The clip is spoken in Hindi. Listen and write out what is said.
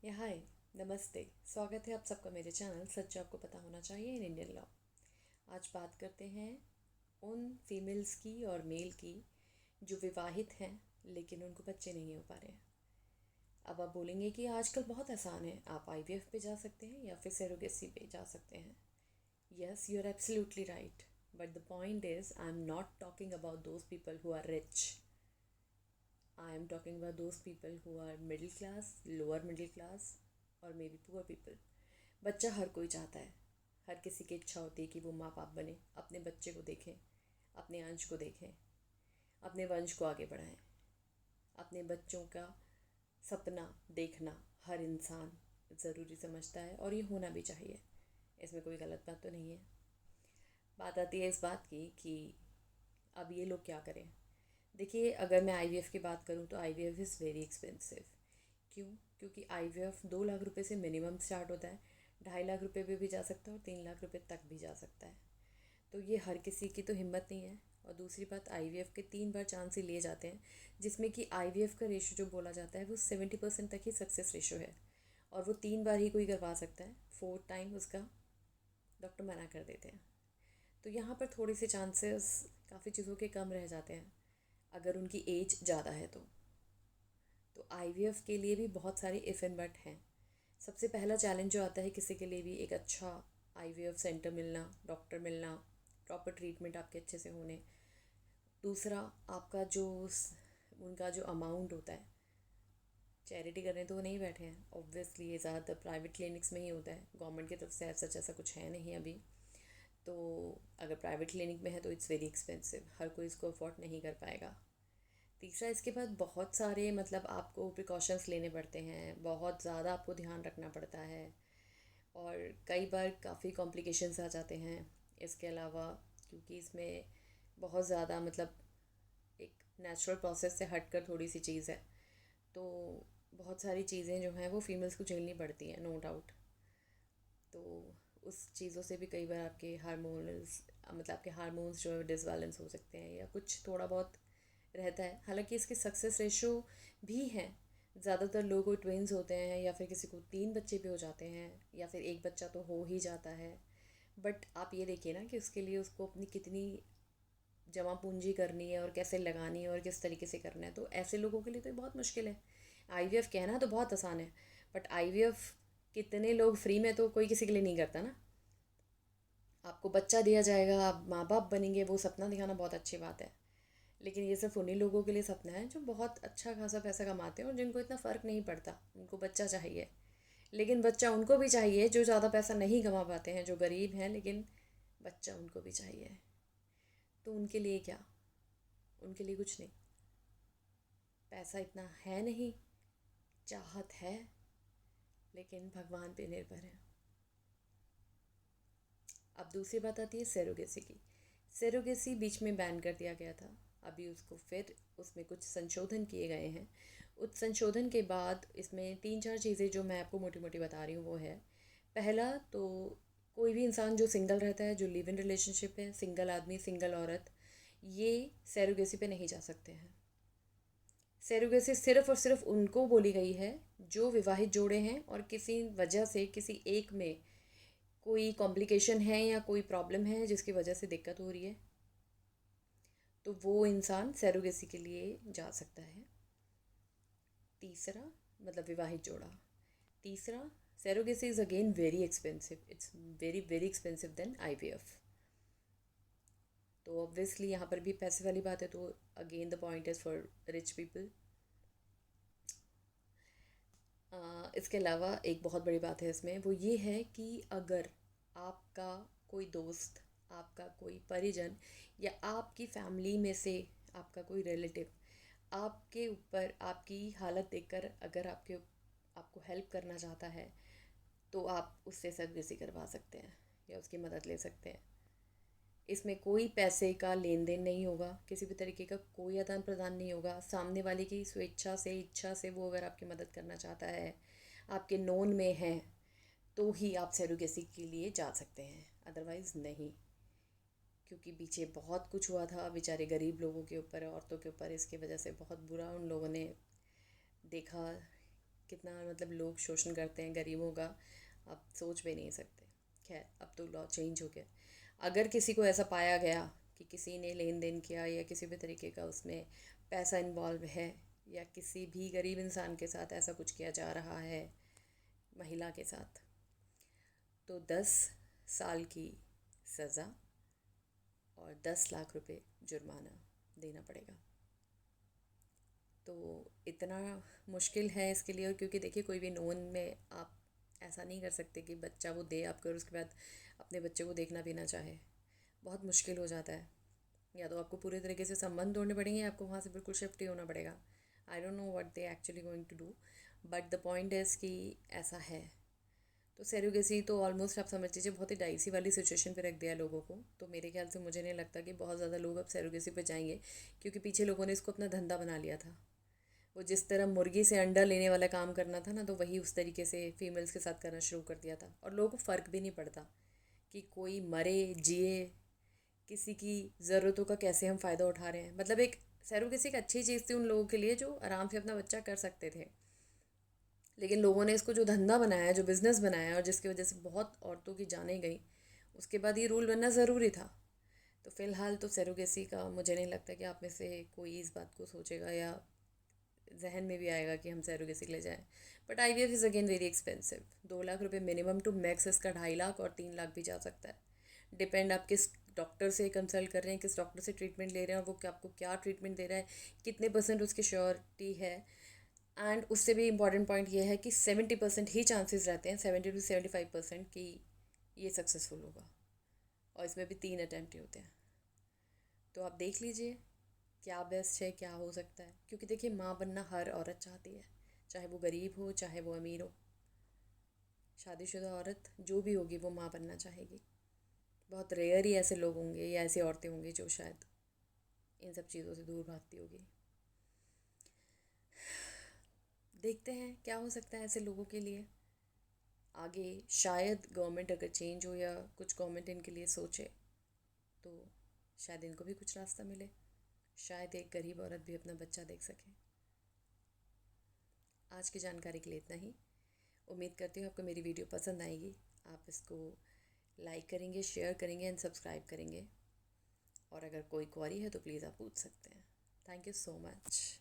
या हाय, नमस्ते। स्वागत है आप सबका मेरे चैनल सच आपको पता होना चाहिए इन इंडियन लॉ। आज बात करते हैं उन फीमेल्स की और मेल की जो विवाहित हैं लेकिन उनको बच्चे नहीं हो पा रहे हैं। अब आप बोलेंगे कि आजकल बहुत आसान है, आप आईवीएफ पे जा सकते हैं या फिर सेरोगेसी पे जा सकते हैं। Yes, you are absolutely right, but the point is I am not talking about those people who are rich. I am talking about those people who are middle class, lower middle class और maybe poor people। बच्चा हर कोई चाहता है, हर किसी की इच्छा होती है कि वो माँ बाप बने, अपने बच्चे को देखें, अपने अंश को देखें, अपने वंश को आगे बढ़ाएं। अपने बच्चों का सपना देखना हर इंसान ज़रूरी समझता है और ये होना भी चाहिए। इसमें कोई गलत बात तो नहीं है। बात आती है इस बात की कि अब ये लोग क्या करें। देखिए, अगर मैं आईवीएफ की बात करूँ तो आईवीएफ इज़ वेरी एक्सपेंसिव। क्यों? क्योंकि आईवीएफ 2 लाख रुपए से मिनिमम स्टार्ट होता है, 2.5 लाख रुपए पे भी जा सकता है और 3 लाख रुपए तक भी जा सकता है। तो ये हर किसी की तो हिम्मत नहीं है। और दूसरी बात, आईवीएफ के 3 बार चांस ही लिए जाते हैं, जिसमें कि आईवीएफ का रेशो जो बोला जाता है वो 70% तक ही सक्सेस रेशो है। और वो 3 बार ही कोई करवा सकता है, 4th टाइम उसका डॉक्टर मना कर देते हैं। तो यहाँ पर थोड़े से चांसेस काफ़ी चीज़ों के कम रह जाते हैं अगर उनकी एज ज़्यादा है तो आईवीएफ के लिए भी बहुत सारे इफ़ एंड बट हैं। सबसे पहला चैलेंज जो आता है किसी के लिए भी, एक अच्छा आईवीएफ सेंटर मिलना, डॉक्टर मिलना, प्रॉपर ट्रीटमेंट आपके अच्छे से होने। दूसरा, आपका जो उनका जो अमाउंट होता है, चैरिटी करने तो वो नहीं बैठे हैं ऑब्वियसली, ये ज़्यादातर प्राइवेट क्लिनिक्स में ही होता है, गवर्नमेंट की तरफ से ऐसा कुछ है नहीं अभी। तो अगर प्राइवेट क्लिनिक में है तो इट्स वेरी एक्सपेंसिव, हर कोई इसको अफोर्ड नहीं कर पाएगा। तीसरा, इसके बाद बहुत सारे मतलब आपको प्रिकॉशंस लेने पड़ते हैं, बहुत ज़्यादा आपको ध्यान रखना पड़ता है और कई बार काफ़ी कॉम्प्लिकेशंस आ जाते हैं। इसके अलावा क्योंकि इसमें बहुत ज़्यादा मतलब एक नेचुरल प्रोसेस से हटकर थोड़ी सी चीज़ है, तो बहुत सारी चीज़ें जो हैं वो फीमेल्स को झेलनी पड़ती हैं, नो डाउट। तो उस चीज़ों से भी कई बार आपके हार्मोनल्स मतलब आपके हार्मोन्स जो है डिसबैलेंस हो सकते हैं या कुछ थोड़ा बहुत रहता है। हालांकि इसके सक्सेस रेशो भी हैं, ज़्यादातर लोगों को ट्विंस होते हैं या फिर किसी को 3 बच्चे भी हो जाते हैं या फिर एक बच्चा तो हो ही जाता है। बट आप ये देखिए ना कि उसके लिए उसको अपनी कितनी जमा पूंजी करनी है और कैसे लगानी है और किस तरीके से करना है, तो ऐसे लोगों के लिए तो ये बहुत मुश्किल है। आईवीएफ कहना तो बहुत आसान है, बट आईवीएफ कितने लोग फ्री में तो कोई किसी के लिए नहीं करता ना। आपको बच्चा दिया जाएगा, आप माँ बाप बनेंगे, वो सपना दिखाना बहुत अच्छी बात है, लेकिन ये सिर्फ उन्हीं लोगों के लिए सपना है जो बहुत अच्छा खासा पैसा कमाते हैं और जिनको इतना फ़र्क नहीं पड़ता, उनको बच्चा चाहिए। लेकिन बच्चा उनको भी चाहिए जो ज़्यादा पैसा नहीं कमा पाते हैं, जो गरीब हैं, लेकिन बच्चा उनको भी चाहिए। तो उनके लिए क्या? उनके लिए कुछ नहीं, पैसा इतना है नहीं, चाहत है, लेकिन भगवान पे निर्भर है। अब दूसरी बात आती है सेरोगेसी की। सेरोगेसी बीच में बैन कर दिया गया था, अभी उसको फिर उसमें कुछ संशोधन किए गए हैं। उस संशोधन के बाद इसमें 3-4 चीज़ें जो मैं आपको मोटी मोटी बता रही हूँ वो है। पहला तो, कोई भी इंसान जो सिंगल रहता है, जो लिव इन रिलेशनशिप है, सिंगल आदमी, सिंगल औरत, ये सेरोगेसी पे नहीं जा सकते हैं। सेरोगेसी सिर्फ और सिर्फ उनको बोली गई है जो विवाहित जोड़े हैं और किसी वजह से किसी एक में कोई कॉम्प्लिकेशन है या कोई प्रॉब्लम है जिसकी वजह से दिक्कत हो रही है, तो वो इंसान सेरोगेसी के लिए जा सकता है। तीसरा, मतलब विवाहित जोड़ा। तीसरा, surrogacy is again very expensive, it's very very expensive than IVF. तो ऑब्वियसली यहाँ पर भी पैसे वाली बात है, तो again the point is for rich people. इसके अलावा एक बहुत बड़ी बात है इसमें, वो ये है कि अगर आपका कोई दोस्त, आपका कोई परिजन या आपकी फैमिली में से आपका कोई रिलेटिव आपके ऊपर आपकी हालत देखकर अगर आपको हेल्प करना चाहता है, तो आप उससे सर्विस करवा सकते हैं या उसकी मदद ले सकते हैं। इसमें कोई पैसे का लेन देन नहीं होगा, किसी भी तरीके का कोई आदान प्रदान नहीं होगा। सामने वाले की स्वेच्छा से, इच्छा से वो अगर आपकी मदद करना चाहता है, आपके नोन में है, तो ही आप सेरोगेसी के लिए जा सकते हैं, अदरवाइज़ नहीं। क्योंकि पीछे बहुत कुछ हुआ था बेचारे गरीब लोगों के ऊपर, औरतों के ऊपर, इसकी वजह से बहुत बुरा उन लोगों ने देखा कितना मतलब लोग शोषण करते हैं गरीबों का, आप सोच भी नहीं सकते। खैर, अब तो लॉ चेंज हो गया। अगर किसी को ऐसा पाया गया कि किसी ने लेन देन किया या किसी भी तरीके का उसमें पैसा इन्वॉल्व है, या किसी भी गरीब इंसान के साथ ऐसा कुछ किया जा रहा है, महिला के साथ, तो 10 साल की सज़ा और 10 लाख रुपए जुर्माना देना पड़ेगा। तो इतना मुश्किल है इसके लिए, और क्योंकि देखिए कोई भी नोन में आप ऐसा नहीं कर सकते कि बच्चा वो दे आपको और उसके बाद अपने बच्चे को देखना भी ना चाहे, बहुत मुश्किल हो जाता है। या तो आपको पूरे तरीके से संबंध तोड़ने पड़ेंगे या आपको वहाँ से बिल्कुल शिफ्ट ही होना पड़ेगा। I don't know what they actually going to do, but the point is कि ऐसा है। तो सैरोगेसी तो ऑलमोस्ट आप समझ लीजिए बहुत ही डाइसी वाली सिचुएशन पे रख दिया लोगों को। तो मेरे ख्याल से मुझे नहीं लगता कि बहुत ज़्यादा लोग अब सैरोगेसी पे जाएंगे, क्योंकि पीछे लोगों ने इसको अपना धंधा बना लिया था। वो जिस तरह मुर्गी से अंडा लेने वाला काम करना था ना, तो वही उस तरीके से फीमेल्स के साथ करना शुरू कर दिया था। और लोगों को फ़र्क भी नहीं पड़ता कि कोई मरे जिए, किसी की ज़रूरतों का कैसे हम फ़ायदा उठा रहे हैं। मतलब एक सैरोगेसी एक अच्छी चीज़ थी उन लोगों के लिए जो आराम से अपना बच्चा कर सकते थे, लेकिन लोगों ने इसको जो धंधा बनाया, जो बिज़नेस बनाया, और जिसकी वजह से बहुत औरतों की जानें गई, उसके बाद ये रूल बनना ज़रूरी था। तो फ़िलहाल तो सैरोगेसी का मुझे नहीं लगता कि आप में से कोई इस बात को सोचेगा या जहन में भी आएगा कि हम सैरोगेसी के लिए जाएँ। But IVF is again very expensive. 2 lakh रुपए मिनिमम टू मैक्स इसका 2.5 लाख और 3 लाख भी जा सकता है। डिपेंड आप किस डॉक्टर से कंसल्ट कर रहे हैं, किस डॉक्टर से ट्रीटमेंट ले रहे हैं, और वो आपको क्या ट्रीटमेंट दे रहा है, कितने % उसकी श्योरिटी है। एंड उससे भी इम्पॉर्टेंट पॉइंट ये है कि 70% ही चांसेस रहते हैं, 70 to 75% कि ये सक्सेसफुल होगा, और इसमें भी 3 अटैम्प्ट ही होते हैं। तो आप देख लीजिए क्या बेस्ट है, क्या हो सकता है। क्योंकि देखिए माँ बनना हर औरत चाहती है, चाहे वो गरीब हो चाहे वो अमीर हो। शादीशुदा औरत जो भी होगी वो माँ बनना चाहेगी। बहुत रेयर ही ऐसे लोग होंगे या ऐसी औरतें होंगी जो शायद इन सब चीज़ों से दूर भागती होगी। देखते हैं क्या हो सकता है ऐसे लोगों के लिए आगे। शायद गवर्नमेंट अगर चेंज हो या कुछ गवर्नमेंट इनके लिए सोचे, तो शायद इनको भी कुछ रास्ता मिले, शायद एक गरीब औरत भी अपना बच्चा देख सके। आज की जानकारी के लिए इतना ही। उम्मीद करती हूँ आपको मेरी वीडियो पसंद आएगी। आप इसको लाइक करेंगे, शेयर करेंगे एंड सब्सक्राइब करेंगे। और अगर कोई क्वेरी है तो प्लीज़ आप पूछ सकते हैं। Thank you so much.